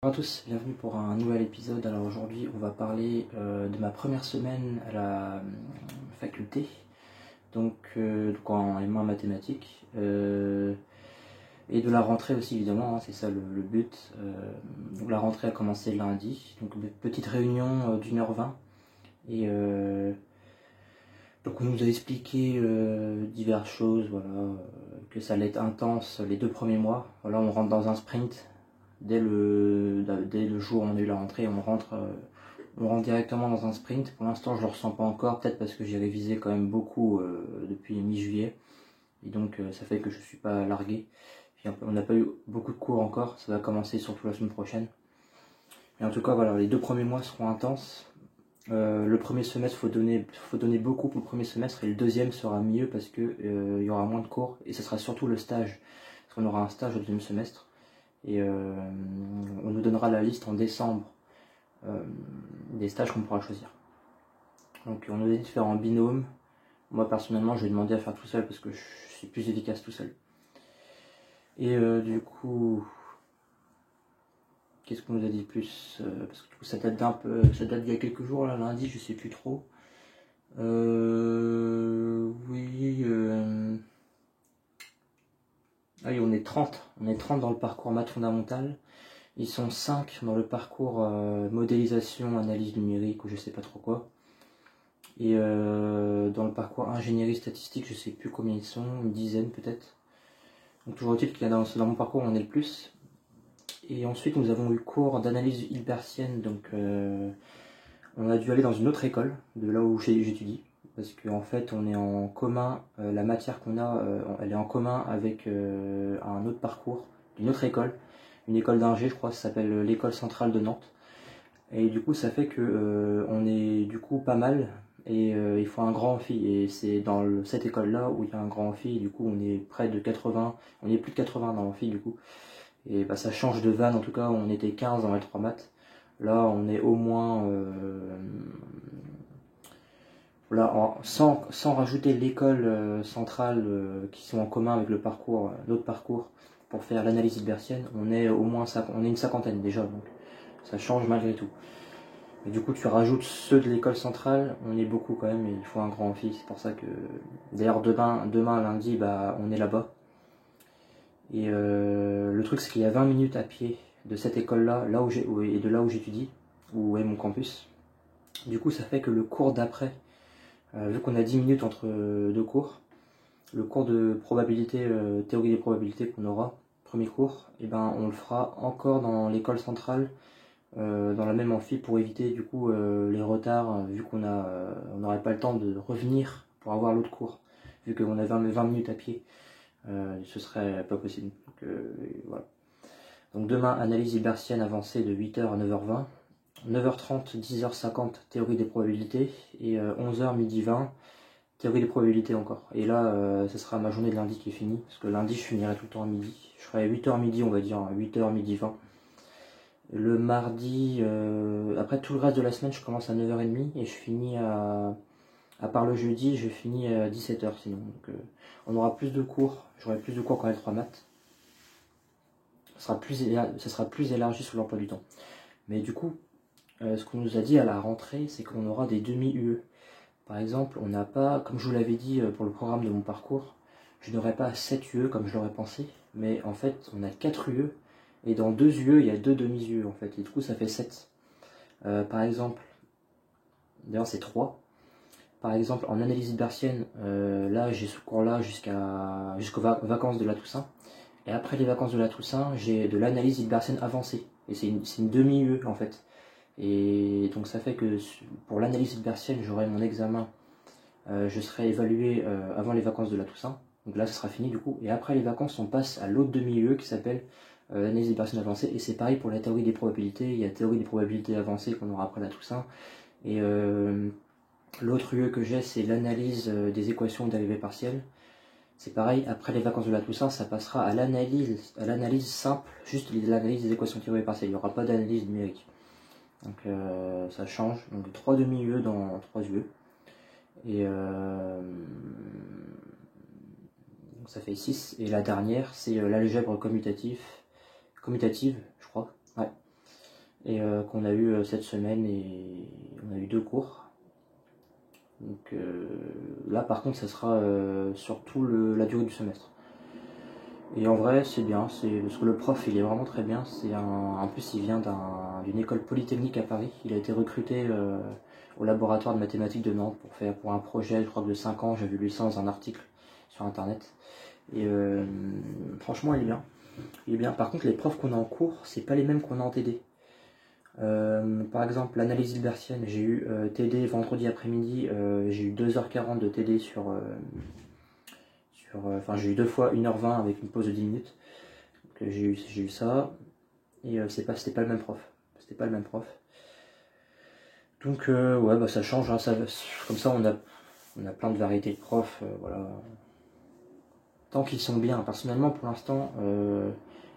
Bonjour à tous, bienvenue pour un nouvel épisode. Alors aujourd'hui on va parler de ma première semaine à la faculté, donc en M1 mathématiques, et de la rentrée aussi évidemment, c'est ça le but. Donc la rentrée a commencé lundi, donc une petite réunion d'1h20, et donc on nous a expliqué diverses choses, voilà, que ça allait être intense les 2 premiers mois. Voilà, on rentre dans un sprint. Dès le jour où on a eu la rentrée, on rentre directement dans un sprint. Pour l'instant, je ne le ressens pas encore, peut-être parce que j'ai révisé quand même beaucoup depuis mi-juillet. Et donc, ça fait que je ne suis pas largué. Puis, on n'a pas eu beaucoup de cours encore, ça va commencer surtout la semaine prochaine. Et en tout cas, voilà, les 2 premiers mois seront intenses. Le premier semestre, faut donner beaucoup pour le premier semestre, et le deuxième sera mieux parce que il y aura moins de cours, et ce sera surtout le stage. Parce qu'on aura un stage au deuxième semestre. Et on nous donnera la liste en décembre des stages qu'on pourra choisir. Donc on nous a dit de faire en binôme. Moi personnellement je vais demander à faire tout seul parce que je suis plus efficace tout seul. Et du coup, qu'est-ce qu'on nous a dit plus parce que du coup, ça date d'il y a quelques jours, là, lundi, je sais plus trop. Oui. Ah oui, on est 30 dans le parcours maths fondamental. Ils sont 5 dans le parcours modélisation, analyse numérique ou je sais pas trop quoi. Et dans le parcours ingénierie statistique, je sais plus combien ils sont, une dizaine peut-être. Donc toujours est-il qu'il y a dans mon parcours on est le plus. Et ensuite nous avons eu cours d'analyse hilbertienne, donc on a dû aller dans une autre école de là où j'étudie. Parce qu'en fait on est en commun, la matière qu'on a, elle est en commun avec un autre parcours d'une autre école. Une école d'ingé, je crois, ça s'appelle l'école centrale de Nantes. Et du coup, ça fait que on est du coup pas mal, et il faut un grand amphi. Et c'est dans cette école-là où il y a un grand amphi, et du coup, on est près de 80, on est plus de 80 dans l'amphi, du coup. Et bah, ça change de vanne, en tout cas, on était 15 dans L3 maths. Là, on est au moins, là, sans rajouter l'école centrale qui sont en commun avec le parcours, l'autre parcours, pour faire l'analyse hilbertienne, on est au moins on est une cinquantaine déjà, donc ça change malgré tout. Et du coup tu rajoutes ceux de l'école centrale, on est beaucoup quand même, et il faut un grand amphi, c'est pour ça que d'ailleurs demain lundi, bah, on est là-bas. Et le truc c'est qu'il y a 20 minutes à pied de cette école-là, et de là où j'étudie, où est mon campus. Du coup ça fait que le cours d'après, vu qu'on a 10 minutes entre deux cours, le cours de probabilité, théorie des probabilités qu'on aura, premier cours, et ben on le fera encore dans l'école centrale, dans la même amphi, pour éviter du coup les retards, vu qu'on on n'aurait pas le temps de revenir pour avoir l'autre cours, vu qu'on a 20 minutes à pied, ce serait pas possible. Donc, voilà. Donc demain, analyse hilbertienne avancée de 8h à 9h20, 9h30, 10h50, théorie des probabilités, et 11h, midi 20, théorie des probabilités encore. Et là, ce sera ma journée de lundi qui est finie, parce que lundi, je finirai tout le temps à midi. Je ferai 8h midi, on va dire, 8h, midi 20. Le mardi, après tout le reste de la semaine, je commence à 9h30, et je finis à part le jeudi, je finis à 17h sinon. Donc on aura plus de cours, j'aurai plus de cours qu'en L3 maths. Ça sera plus élargi sur l'emploi du temps. Mais du coup, ce qu'on nous a dit à la rentrée, c'est qu'on aura des demi-UE. Par exemple, on n'a pas, comme je vous l'avais dit pour le programme de mon parcours, je n'aurai pas 7 UE comme je l'aurais pensé, mais en fait, on a 4 UE, et dans 2 UE, il y a 2 demi-UE en fait, et du coup, ça fait 7. Par exemple, d'ailleurs, c'est 3. Par exemple, en analyse hilbertienne, là, j'ai ce cours-là jusqu'aux vacances de la Toussaint. Et après les vacances de la Toussaint, j'ai de l'analyse hilbertienne avancée. Et c'est une demi-UE en fait. Et donc ça fait que pour l'analyse hilbertienne, j'aurai mon examen. Je serai évalué avant les vacances de la Toussaint. Donc là, ça sera fini du coup. Et après les vacances, on passe à l'autre demi-UE qui s'appelle l'analyse hilbertienne avancée. Et c'est pareil pour la théorie des probabilités. Il y a la théorie des probabilités avancée qu'on aura après la Toussaint. Et l'autre UE que j'ai, c'est l'analyse des équations dérivées partielles. C'est pareil, après les vacances de la Toussaint, ça passera à l'analyse simple, juste l'analyse des équations dérivées partielles. Il n'y aura pas d'analyse numérique. Donc ça change. Donc 3 demi-UE dans 3 UE. Et donc ça fait 6. Et la dernière, c'est l'algèbre commutative, je crois. Ouais. et qu'on a eu cette semaine, et on a eu 2 cours. Donc là par contre ça sera sur tout la durée du semestre. Et en vrai c'est bien, parce que le prof il est vraiment très bien. En plus il vient d'une école polytechnique à Paris. Il a été recruté au laboratoire de mathématiques de Nantes pour un projet, je crois que de 5 ans. J'avais lu ça dans un article sur internet. Et franchement il est bien. Il est bien. Par contre les profs qu'on a en cours, c'est pas les mêmes qu'on a en TD. Par exemple l'analyse hilbertienne, j'ai eu TD vendredi après-midi, j'ai eu 2h40 de TD enfin j'ai eu 2 fois 1h20 avec une pause de 10 minutes. Donc j'ai eu ça, et c'était pas le même prof. C'était pas le même prof. Donc ouais bah ça change, hein, comme ça on a plein de variétés de profs, voilà. Tant qu'ils sont bien, personnellement pour l'instant,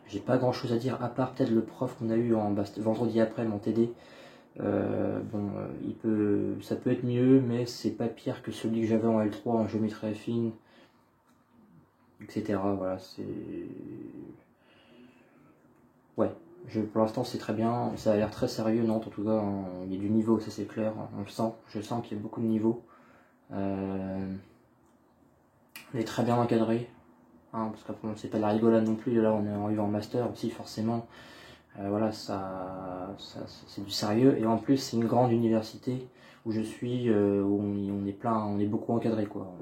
j'ai pas grand chose à dire, à part peut-être le prof qu'on a eu vendredi après, mon TD. Bon, ça peut être mieux, mais c'est pas pire que celui que j'avais en L3 en géométrie affine, etc. Voilà, ouais, pour l'instant c'est très bien, ça a l'air très sérieux, Nantes en tout cas, hein. Il y a du niveau, ça c'est clair, on le sent, je sens qu'il y a beaucoup de niveau. On est très bien encadré, hein, parce qu'après c'est pas de la rigolade non plus, là on est arrivé en master aussi forcément. Voilà, c'est du sérieux, et en plus c'est une grande université où je suis, où on est beaucoup encadré quoi.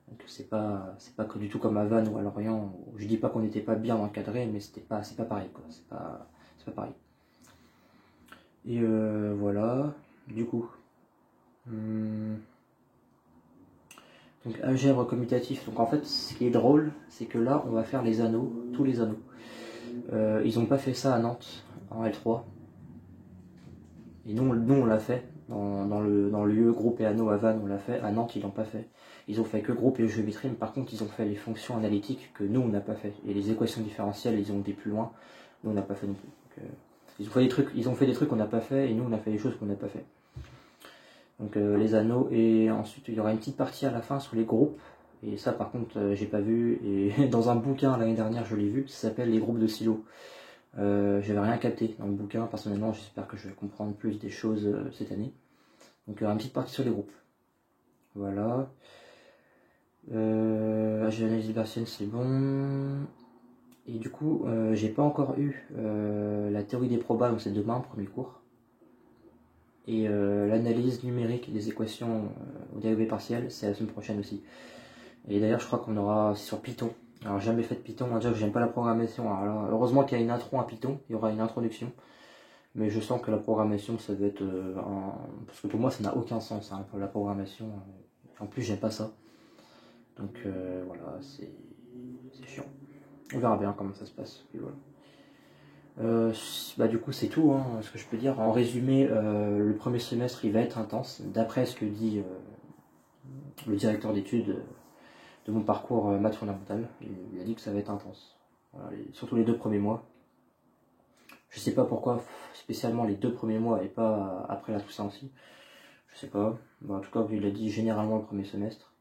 Donc c'est pas du tout comme à Vannes ou à Lorient. Où je dis pas qu'on n'était pas bien encadré, mais c'est pas pareil quoi. C'est pas pareil. Et voilà. Du coup, donc algèbre commutatif. Donc en fait, ce qui est drôle, c'est que là, on va faire les anneaux, tous les anneaux. Ils ont pas fait ça à Nantes en L3. Et nous on l'a fait. Dans le lieu groupe et anneaux à Vannes, on l'a fait. À Nantes, ils l'ont pas fait. Ils ont fait que groupe et géométrie, mais par contre, ils ont fait les fonctions analytiques que nous, on n'a pas fait. Et les équations différentielles, ils ont été plus loin. Nous, on n'a pas fait non plus. Donc, ils ont fait des trucs qu'on n'a pas fait, et nous, on a fait des choses qu'on n'a pas fait. Donc, les anneaux, et ensuite, il y aura une petite partie à la fin sur les groupes. Et ça, par contre, j'ai pas vu. Et dans un bouquin, l'année dernière, je l'ai vu, qui s'appelle Les groupes de silo. J'avais rien capté dans le bouquin, personnellement, j'espère que je vais comprendre plus des choses cette année. Donc une petite partie sur les groupes. Voilà. L'analyse hilbertienne c'est bon. Et du coup, j'ai pas encore eu la théorie des probas, donc c'est demain, premier cours. Et l'analyse numérique des équations au dérivé partiel, c'est la semaine prochaine aussi. Et d'ailleurs, je crois qu'on aura sur Python. Alors, jamais fait de Python, déjà que j'aime pas la programmation. Alors là, heureusement qu'il y a une intro à Python, il y aura une introduction. Mais je sens que la programmation, ça doit être parce que pour moi, ça n'a aucun sens, hein, la programmation. En plus, j'aime pas ça. Donc voilà, c'est chiant. On verra bien comment ça se passe. Puis voilà. Bah, du coup, c'est tout, hein, ce que je peux dire. En résumé, le premier semestre, il va être intense. D'après ce que dit le directeur d'études de mon parcours maths fondamental, il a dit que ça va être intense. Voilà, surtout les 2 premiers mois. Je sais pas pourquoi spécialement les 2 premiers mois et pas après la Toussaint aussi. Je sais pas. Bon, en tout cas, il a dit généralement le premier semestre.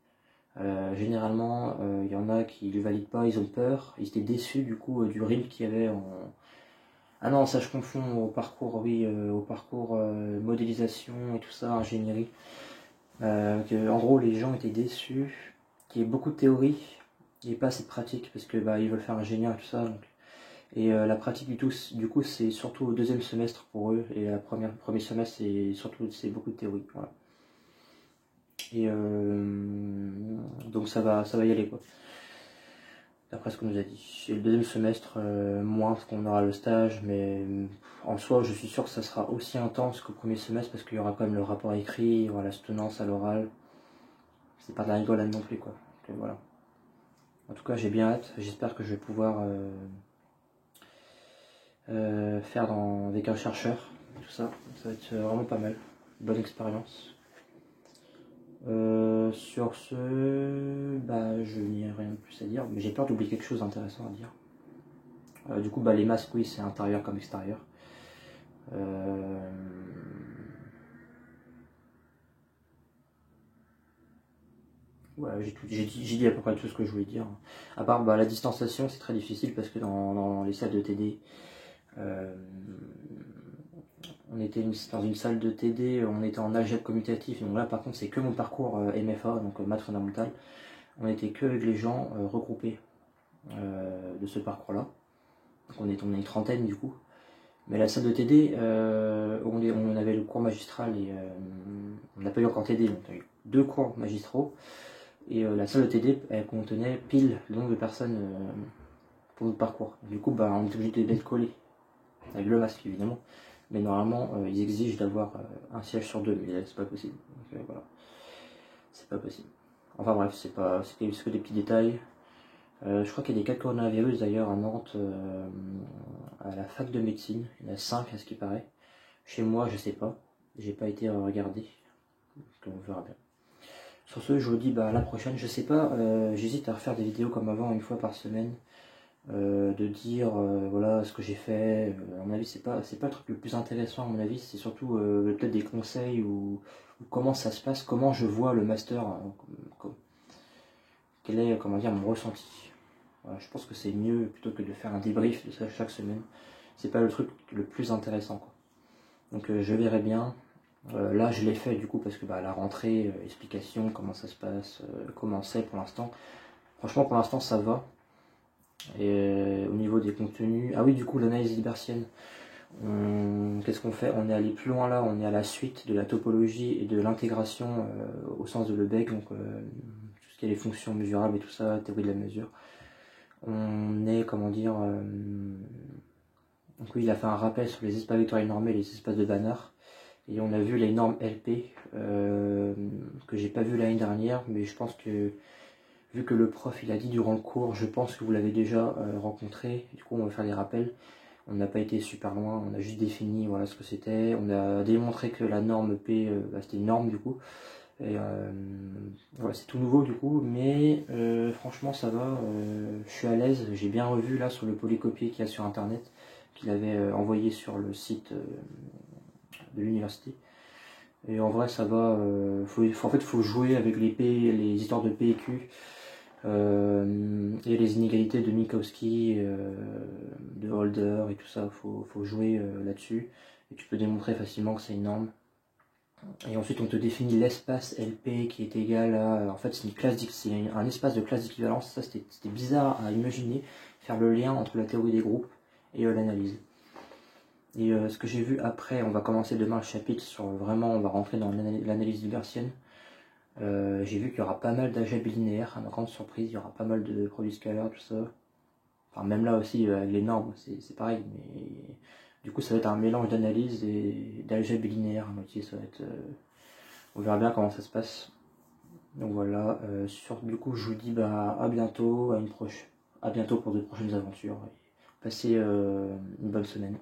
Généralement, il y en a qui ne le valident pas, ils ont peur. Ils étaient déçus du coup du rythme qu'il y avait en... Ah non, ça je confonds au parcours, oui, au parcours modélisation et tout ça, ingénierie. En gros, les gens étaient déçus qu'il y ait beaucoup de théorie et pas assez de pratique, parce que ils veulent faire ingénieur et tout ça. Donc. Et la pratique du coup, c'est surtout au 2e semestre pour eux, et le premier semestre, c'est beaucoup de théorie. Voilà. Et donc ça va y aller quoi. D'après ce qu'on nous a dit. Et le 2e semestre, moins parce qu'on aura le stage, mais en soi, je suis sûr que ça sera aussi intense qu'au premier semestre, parce qu'il y aura quand même le rapport écrit, il y aura la soutenance à l'oral. C'est pas de la rigolade non plus quoi. Donc, voilà. En tout cas, j'ai bien hâte. J'espère que je vais pouvoir faire avec un chercheur, tout ça. Ça va être vraiment pas mal. Bonne expérience. Sur ce, je n'ai rien de plus à dire, mais j'ai peur d'oublier quelque chose d'intéressant à dire. Du coup, les masques, oui, c'est intérieur comme extérieur. Voilà, j'ai dit à peu près tout ce que je voulais dire. À part la distanciation, c'est très difficile parce que dans les salles de TD, On était dans une salle de TD, on était en algèbre commutatif, donc là par contre c'est que mon parcours MFA, donc maths fondamentale. On était que avec les gens regroupés de ce parcours-là. Donc on est une trentaine du coup. Mais la salle de TD, on avait le cours magistral et on n'a pas eu encore TD, donc on a eu 2 cours magistraux. Et la salle de TD, elle contenait pile le nombre de personnes pour notre parcours. Du coup, bah, on est obligé d'être collé, avec le masque évidemment. Mais normalement, ils exigent d'avoir un siège sur 2, mais là, c'est pas possible. Donc voilà, c'est pas possible. Enfin bref, c'est que des petits détails. Je crois qu'il y a des cas de coronavirus d'ailleurs à Nantes, à la fac de médecine. Il y en a 5 à ce qui paraît. Chez moi, je sais pas. J'ai pas été regarder. Donc on verra bien. Sur ce, je vous dis bah, à la prochaine. Je sais pas, j'hésite à refaire des vidéos comme avant, une fois par semaine. De dire voilà ce que j'ai fait. À mon avis, c'est pas le truc le plus intéressant, à mon avis. C'est surtout peut-être des conseils ou comment ça se passe, comment je vois le master. Quel est, comment dire, mon ressenti. Voilà, je pense que c'est mieux plutôt que de faire un débrief de ça chaque semaine. C'est pas le truc le plus intéressant, quoi. Donc je verrai bien. Là je l'ai fait du coup parce que bah, la rentrée, explication, comment ça se passe, comment c'est pour l'instant. Franchement pour l'instant ça va. Et au niveau des contenus. Ah oui du coup l'analyse hilbertienne. Qu'est-ce qu'on fait? On est allé plus loin là, on est à la suite de la topologie et de l'intégration au sens de Lebesgue, donc tout ce qui est les fonctions mesurables et tout ça, théorie de la mesure. On est, comment dire, donc oui, il a fait un rappel sur les espaces vectoriels normés et les espaces de Banach. Et on a vu les normes LP, que j'ai pas vu l'année dernière, mais je pense que, vu que le prof il a dit durant le cours, je pense que vous l'avez déjà rencontré, du coup on va faire des rappels. On n'a pas été super loin, on a juste défini voilà, ce que c'était, on a démontré que la norme P, bah, c'était une norme du coup. Et voilà, c'est tout nouveau du coup, mais franchement ça va, je suis à l'aise, j'ai bien revu là sur le polycopier qu'il y a sur internet, qu'il avait envoyé sur le site de l'université. Et en vrai ça va, en fait il faut jouer avec les les histoires de P et Q, et les inégalités de Minkowski, de Holder et tout ça, faut jouer là-dessus, et tu peux démontrer facilement que c'est une norme. Et ensuite on te définit l'espace LP qui est égal à, en fait c'est un espace de classe d'équivalence. Ça c'était bizarre à imaginer, faire le lien entre la théorie des groupes et l'analyse. Et ce que j'ai vu après, on va commencer demain le chapitre sur vraiment, on va rentrer dans l'analyse hilbertienne. J'ai vu qu'il y aura pas mal d'algèbres linéaires, à ma grande surprise, il y aura pas mal de produits scalaires, tout ça. Enfin même là aussi, avec les normes, c'est pareil, mais du coup ça va être un mélange d'analyse et d'algèbre linéaire à moitié, ça va être... on verra bien comment ça se passe. Donc voilà, du coup je vous dis bah, à bientôt, à bientôt pour de prochaines aventures. Passez une bonne semaine.